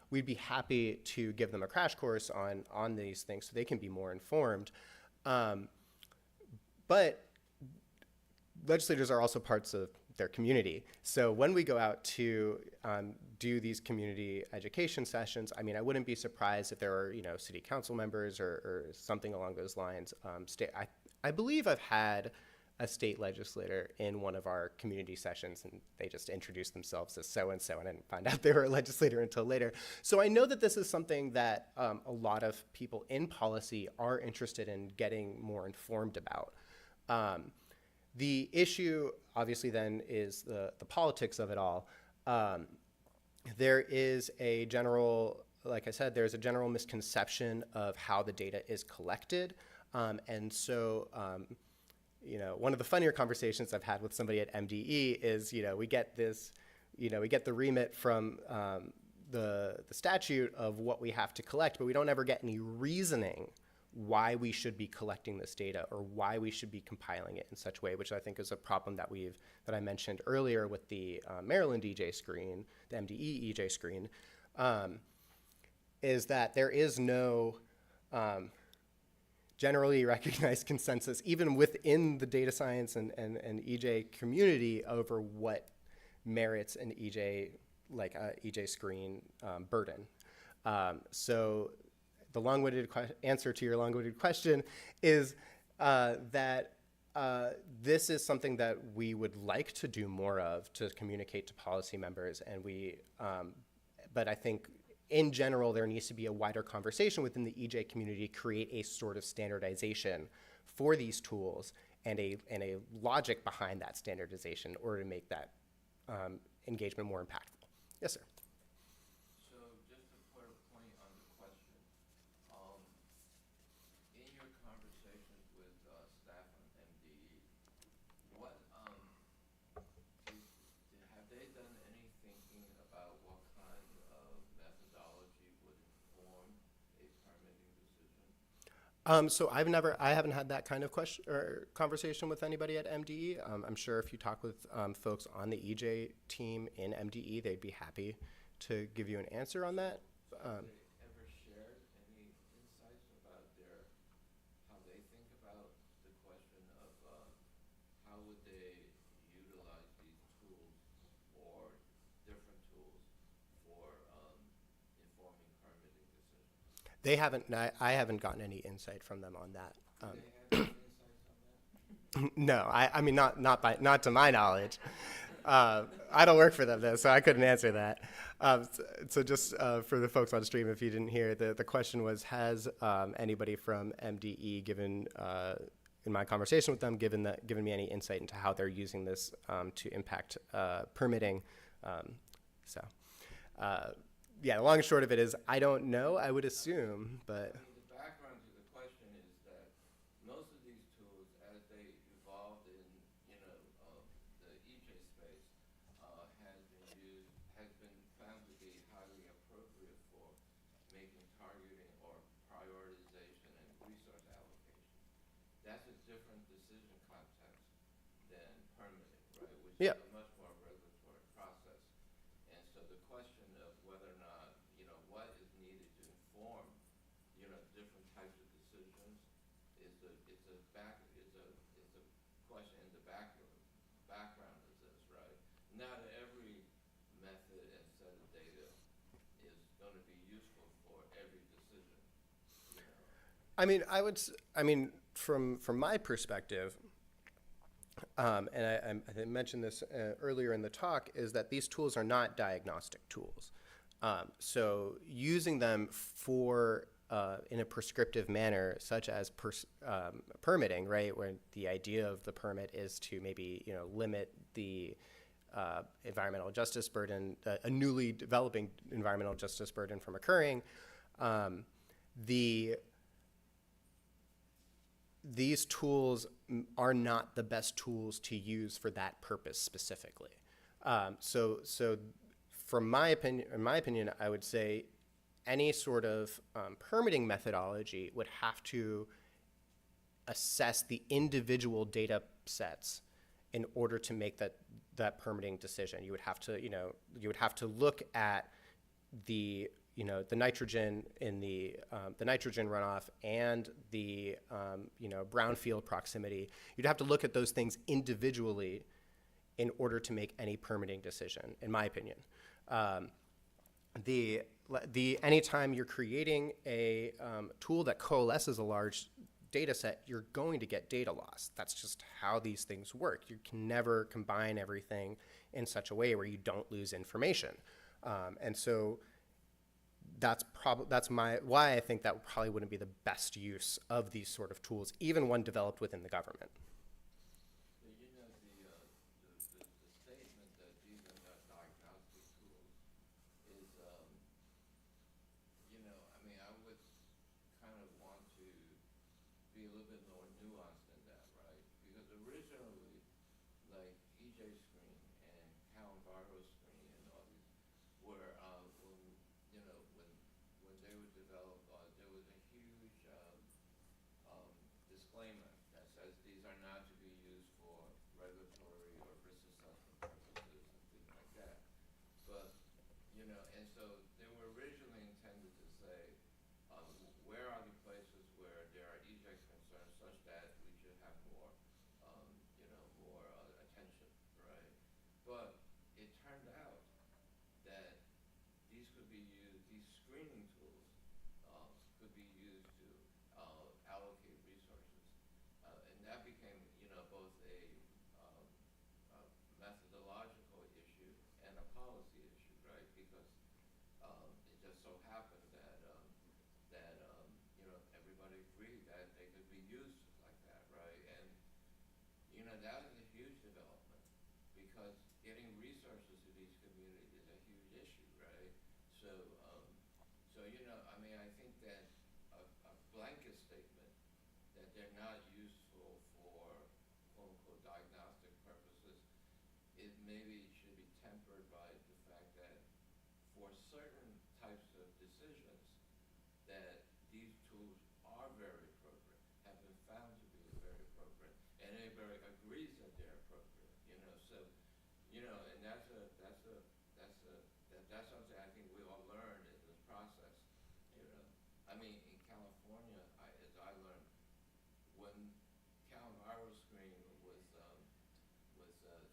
we'd be happy to give them a crash course on these things so they can be more informed. But legislators are also parts of their community. So when we go out to do these community education sessions, I mean, I wouldn't be surprised if there are, city council members or something along those lines. I believe I've had a state legislator in one of our community sessions, and they just introduced themselves as so-and-so, and I didn't find out they were a legislator until later. So I know that this is something that a lot of people in policy are interested in getting more informed about. The issue, obviously, then, is the politics of it all. There is a general, like I said, there's a general misconception of how the data is collected, and so one of the funnier conversations I've had with somebody at MDE is, we get this, we get the remit from the statute of what we have to collect, but we don't ever get any reasoning why we should be collecting this data or why we should be compiling it in such a way, which I think is a problem that I mentioned earlier with the Maryland EJ screen, the MDE EJ screen, is that there is no generally recognized consensus, even within the data science and EJ community, over what merits an EJ, like a EJ screen burden. So the long-winded answer to your long-winded question is that this is something that we would like to do more of, to communicate to policy members, and but I think in general there needs to be a wider conversation within the EJ community, create a sort of standardization for these tools and a logic behind that standardization in order to make that engagement more impactful. Yes, sir. So just to put a point on the question, in your conversations with staff on MDE, what have they done any thinking about what kind of methodology would inform a permitting decision? So I haven't had that kind of question or conversation with anybody at MDE. I'm sure if you talk with folks on the EJ team in MDE, they'd be happy to give you an answer on that. Have they ever shared any insights about how they think about the question of how would they utilize these tools or different tools for informing permitting decisions? They haven't. I haven't gotten any insight from them on that. Do they have any insights on that? No, I mean not to my knowledge. I don't work for them though, so I couldn't answer that. So just for the folks on stream, if you didn't hear, the question was, has anybody from MDE given, in my conversation with them, given me any insight into how they're using this to impact permitting? Yeah, the long and short of it is, I don't know. I would assume, but. I mean, the background to the question is that most of these tools, as they evolved in, the EJ space, has been found to be highly appropriate for making targeting or prioritization and resource allocation. That's a different decision context than permitting, right? Which Yeah. is a much more regulatory process. And so the question of whether or not, what is needed to inform, different types of decisions is a question in the background of this, right? Not every method and set of data is going to be useful for every decision, I mean, from my perspective, and I mentioned this earlier in the talk, is that these tools are not diagnostic tools. So using them for in a prescriptive manner, such as permitting, right, where the idea of the permit is to maybe limit the environmental justice burden, a newly developing environmental justice burden from occurring. These tools are not the best tools to use for that purpose specifically. So from my opinion, I would say any sort of permitting methodology would have to assess the individual data sets in order to make that permitting decision. You would have to look at the nitrogen in the nitrogen runoff and the brownfield proximity. You'd have to look at those things individually in order to make any permitting decision, in my opinion. Anytime you're creating a tool that coalesces a large data set, you're going to get data loss. That's just how these things work. You can never combine everything in such a way where you don't lose information. And so that's why I think that probably wouldn't be the best use of these sort of tools, even one developed within the government. So, the statement that these are not diagnostic tools is, I would kind of want to be a little bit more nuanced than that, right? Because originally, like EJ Screen and Calambarro Screen and all these were, when they were developed, there was a huge disclaimer that says these are not to be used for regulatory or risk assessment purposes and things like that. But, and so they were originally intended to say, where are the places where there are EJ screening tools could be used to allocate resources. And that became, both a methodological issue and a policy issue, right? Because it just so happened that everybody agreed that they could be used like that, right? And that is a huge development because getting resources to these communities is a huge issue, right? So, I mean, I think that a blanket statement that they're not useful for quote unquote diagnostic purposes, it maybe should be tempered by the fact that for certain types of decisions that these tools are very appropriate, have been found to be very appropriate, and everybody agrees that they're appropriate, so, and that's something I think we all learned in this process, I mean, in California, as I learned, when CalViral Screen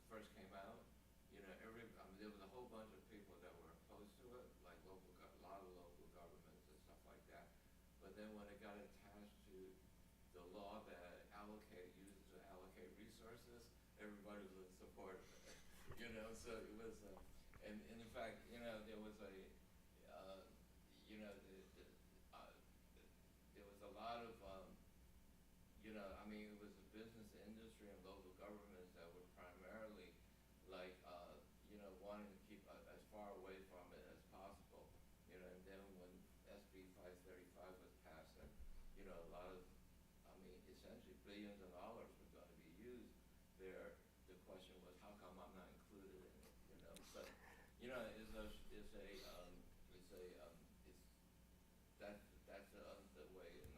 first came out, there was a whole bunch of people that were opposed to it, like a lot of local governments and stuff like that. But then when it got attached to the law that uses to allocate resources, everybody was in support of it. So it was, and in fact, there was a, there was a lot of, I mean, it was the business industry and local governments that were primarily like, wanting to keep as far away from it as possible, and then when SB 535 was passed, and, a lot of, I mean, essentially billions of dollars were going to be used there, the question was, how come I'm not included in it, but, that's the way it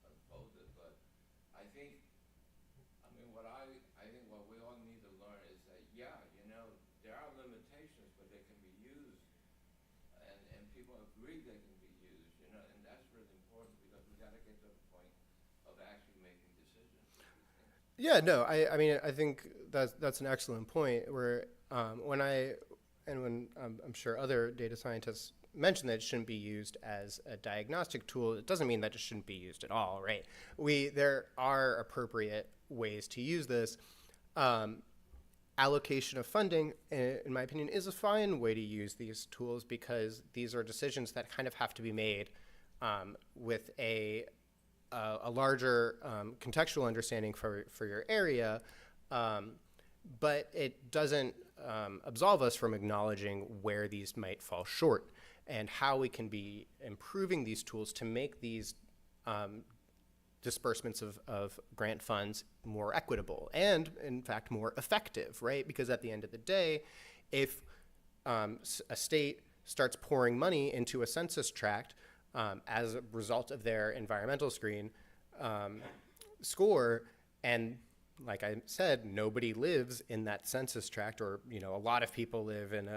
unfolded, but I think, I mean, I think what we all need to learn is that, yeah, there are limitations, but they can be used, and people agree they can be used, and that's really important because we got to get to the point of actually making decisions. Yeah, no, I mean, I think that's an excellent point where when I'm sure other data scientists mention that it shouldn't be used as a diagnostic tool, it doesn't mean that it shouldn't be used at all, right? There are appropriate ways to use this. Allocation of funding, in my opinion, is a fine way to use these tools because these are decisions that kind of have to be made with a larger contextual understanding for your area, but it doesn't absolve us from acknowledging where these might fall short and how we can be improving these tools to make these disbursements of grant funds more equitable and, in fact, more effective, right? Because at the end of the day, if a state starts pouring money into a census tract as a result of their environmental screen score, and like I said, nobody lives in that census tract, or a lot of people live in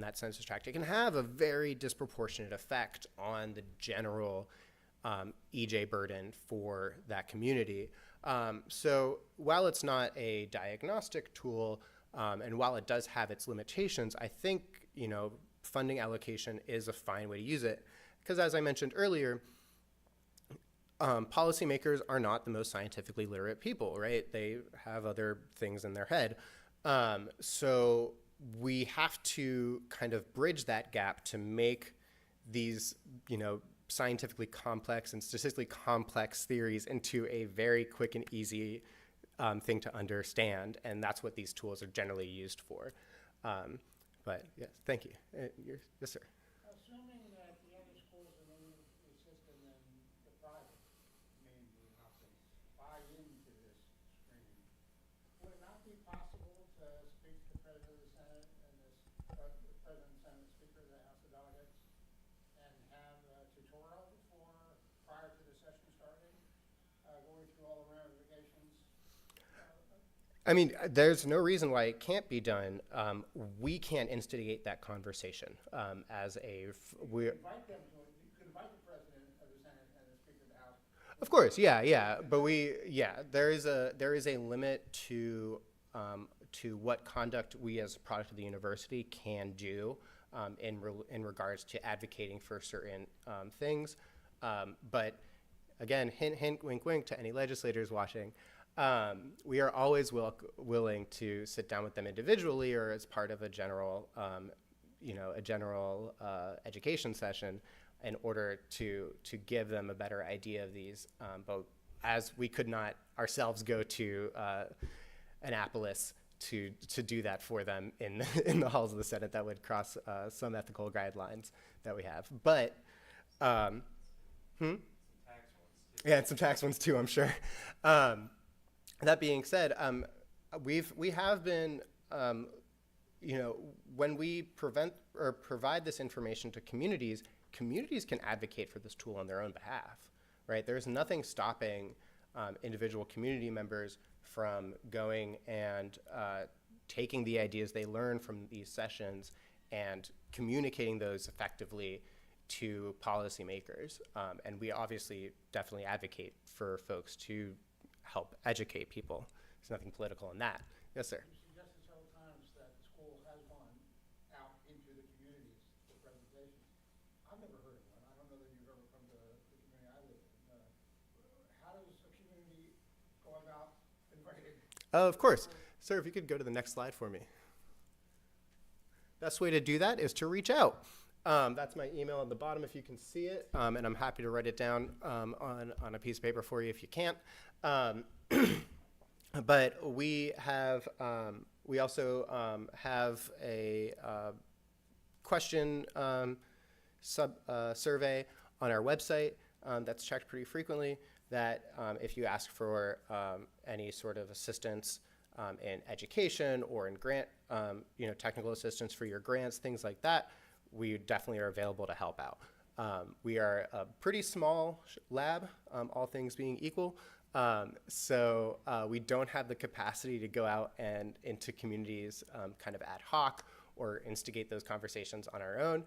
that census tract, it can have a very disproportionate effect on the general EJ burden for that community. So while it's not a diagnostic tool, and while it does have its limitations, I think funding allocation is a fine way to use it. Because as I mentioned earlier, policymakers are not the most scientifically literate people, right? They have other things in their head. So we have to kind of bridge that gap to make these, scientifically complex and statistically complex theories into a very quick and easy thing to understand. And that's what these tools are generally used for. But yes, thank you. Yes, sir. Assuming that the other schools in the system and the private, mainly optics, buy into this screening, would it not be possible to speak to the President of the Senate and the President of the Senate, Speaker of the House of Delegates, and have a tutorial prior to the session starting, going through all the ramifications? I mean, there's no reason why it can't be done. We can't instigate that conversation as a. You could invite them to it. You could invite the President of the Senate and the Speaker of the House. Of course, yeah, but there is a limit to what conduct we as a product of the university can do in regards to advocating for certain things. But again, hint, hint, wink, wink to any legislators watching. We are always willing to sit down with them individually or as part of a general, education session in order to give them a better idea of these. But as we could not ourselves go to Annapolis to do that for them in the halls of the Senate, that would cross some ethical guidelines that we have. But Tax ones, too. yeah, and some tax ones too, I'm sure. That being said, we have been, when we provide this information to communities, communities can advocate for this tool on their own behalf, right? There's nothing stopping individual community members from going and taking the ideas they learn from these sessions and communicating those effectively to policymakers. And we obviously definitely advocate for folks to help educate people. There's nothing political in that. Yes, sir. You suggested several times that the school has gone out into the communities for presentations. I've never heard of one. I don't know that you've ever come to the community I live in. How does a community go about inviting? Of course. Sir, if you could go to the next slide for me. Best way to do that is to reach out. That's my email at the bottom if you can see it, and I'm happy to write it down on a piece of paper for you if you can't. But we have, we also have a question survey on our website that's checked pretty frequently, that if you ask for any sort of assistance in education or in grant, technical assistance for your grants, things like that, we definitely are available to help out. We are a pretty small lab, all things being equal. So we don't have the capacity to go out and into communities kind of ad hoc or instigate those conversations on our own.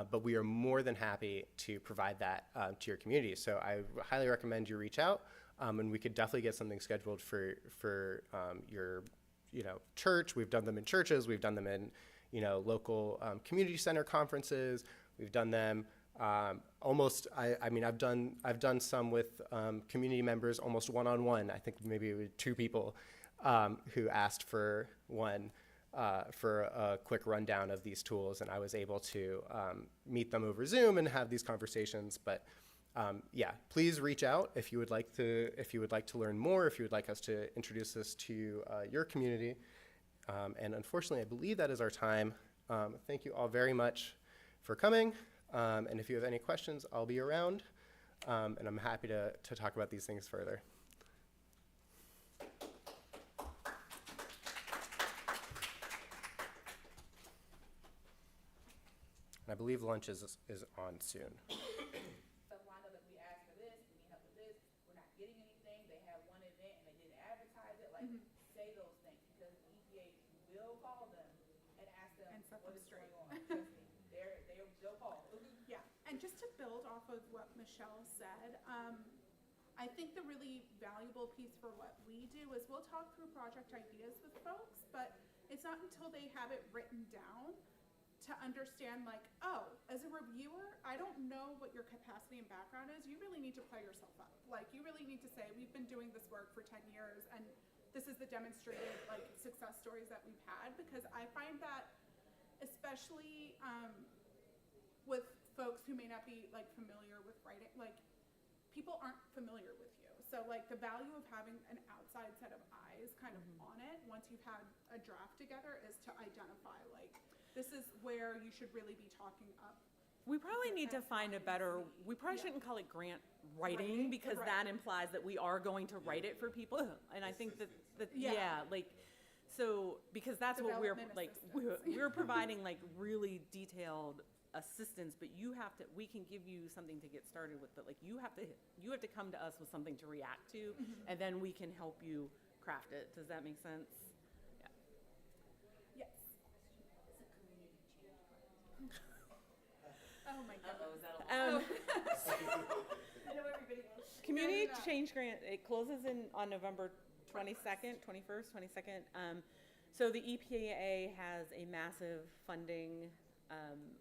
But we are more than happy to provide that to your community. So I highly recommend you reach out, and we could definitely get something scheduled for your church. We've done them in churches. We've done them in local community center conferences. We've done them almost. I've done some with community members almost one-on-one. I think maybe it was 2 people who asked for one. For a quick rundown of these tools, and I was able to meet them over Zoom and have these conversations. But yeah, please reach out if you would like to learn more, if you would like us to introduce this to your community. And unfortunately, I believe that is our time. Thank you all very much for coming. And if you have any questions, I'll be around, and I'm happy to talk about these things further. I believe lunch is on soon. Stuff lined up, like we asked for this, we need help with this, we're not getting anything, they had one event and they didn't advertise it, like, say those things, because the EPA will call them and ask them And set what them is straight. going on. Trust me, they'll call. Yeah, and just to build off of what Michelle said, I think the really valuable piece for what we do is we'll talk through project ideas with folks, but it's not until they have it written down to understand, like, oh, as a reviewer, I don't know what your capacity and background is. You really need to play yourself up. Like, you really need to say, we've been doing this work for 10 years, and this is the demonstrated, like, success stories that we've had, because I find that, especially with folks who may not be, like, familiar with writing, like, people aren't familiar with you. So, like, the value of having an outside set of eyes kind of on it, once you've had a draft together, is to identify, like, this is where you should really be talking up. We probably need to find a better, we probably shouldn't call it grant writing, because that implies that we are going to write it for people. And I think that so, because that's what we're, like, we're providing, like, really detailed assistance, but we can give you something to get started with, but, like, you have to come to us with something to react to, and then we can help you craft it. Does that make sense? Yes. Oh my God. Community Change Grant, it closes on November 21st. So the EPA has a massive funding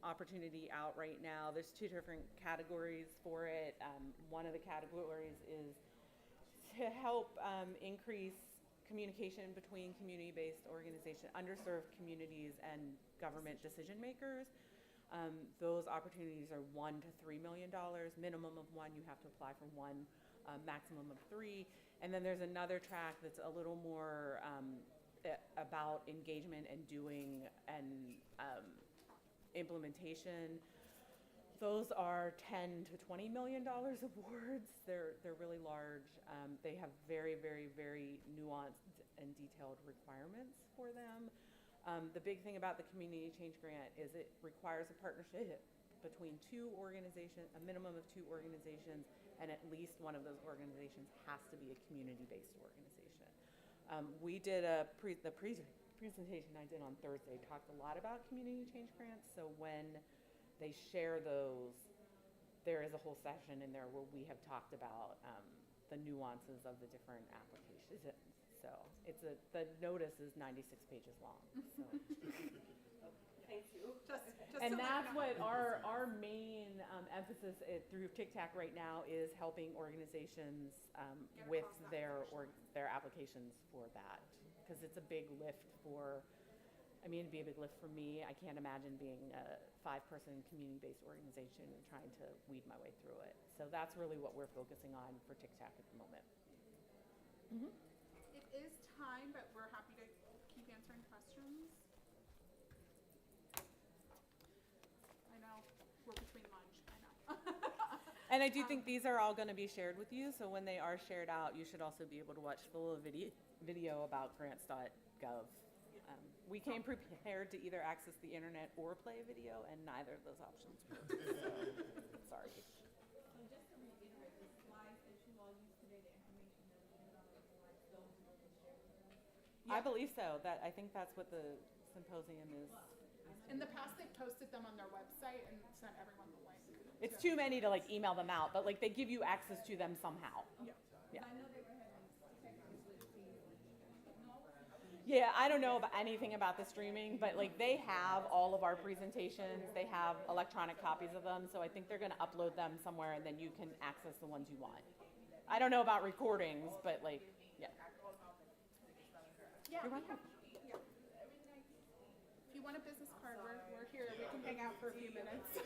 opportunity out right now. There's 2 different categories for it. One of the categories is to help increase communication between community-based organizations, underserved communities, and government decision makers. Those opportunities are $1 to $3 million, minimum of 1. You have to apply for 1, maximum of 3. And then there's another track that's a little more about engagement and doing and implementation. Those are $10 to $20 million awards. They're really large. They have very, very, very nuanced and detailed requirements for them. The big thing about the Community Change Grant is it requires a partnership between 2 organizations, a minimum of 2 organizations, and at least one of those organizations has to be a community-based organization. We did the presentation I did on Thursday talked a lot about community change grants. So when they share those, there is a whole session in there where we have talked about the nuances of the different applications. So the notice is 96 pages long. So. Thank you. And that's what our main emphasis through TCTAC right now is helping organizations with their applications for that, because it's a big lift for. It'd be a big lift for me. I can't imagine being a 5-person community-based organization and trying to weed my way through it. So that's really what we're focusing on for TCTAC at the moment. Mm-hmm. It is time, but we're happy to keep answering questions. I know, we're between lunch, I know. And I do think these are all going to be shared with you. So when they are shared out, you should also be able to watch the little video about grants.gov. We came prepared to either access the internet or play a video, and neither of those options work. Sorry. So just to reiterate, the slides that you all used today, the information that we had on the board, those will be shared with us? I believe so. I think that's what the symposium is. In the past, they've posted them on their website and sent everyone the link. It's too many to email them out, but they give you access to them somehow. Yeah. Yeah. I know they were having technical difficulties. No? Yeah, I don't know about anything about the streaming, but they have all of our presentations. They have electronic copies of them, so I think they're going to upload them somewhere, and then you can access the ones you want. I don't know about recordings, but yeah. Yeah. You're welcome. Yeah. If you want a business card, we're here. We can hang out for a few minutes.